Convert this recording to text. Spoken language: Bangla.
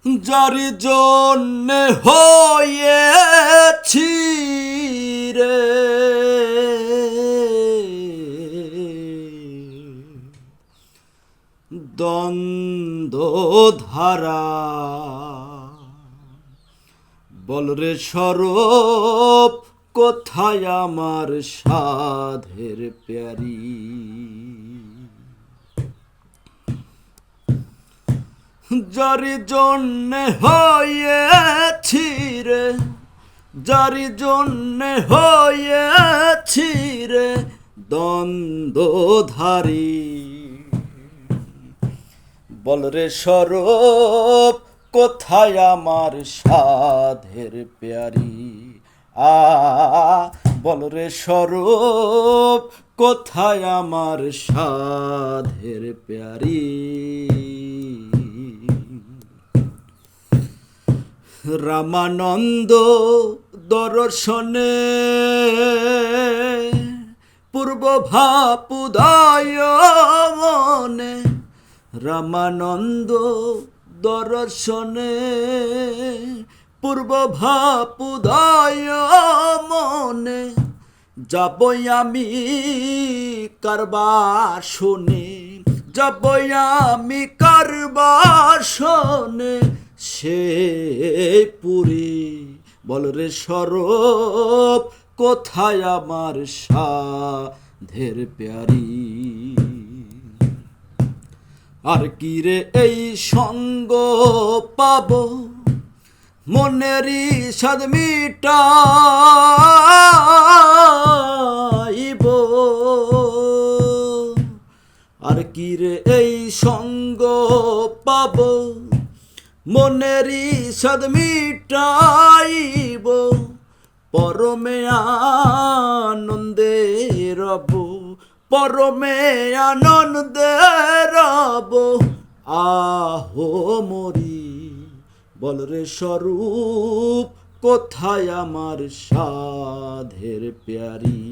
যার জন্যে হয়েছি রে দ্বন্দ্বধারা, বলরে স্বরূপ কোথায় আমার সাধের প্যারি। যার জন্যে হয়েছি রে, যার জন্যে হয়েছি রে দ্বন্দ্বধারী, বলরে স্বরূপ কোথায় আমার সাধের প্যারি। বলরে স্বরূপ কোথায় আমার সাধের প্যারি। রামানন্দ দর্শনে পূর্ব ভাবুদয় মনে, রামানন্দ দর্শনে পূর্ব ভাবুদয় মনে, যাবই আমি কারবার শুনে, যাবই আমি কারবার শুনে সে পুরী। বলরে স্বরূপ কোথায় আমার সাধের প্যারি। আর কি রে এই সঙ্গ পাব মনেরই সাধ মিটাইব। আর কি রে এই সঙ্গ পাব মনেরই সাধ মিটাইব। পরমে আনন্দে রব, পরমে আনন্দে রব আহো মরি। বলরে স্বরূপ কোথায় আমার সাধের প্যারি।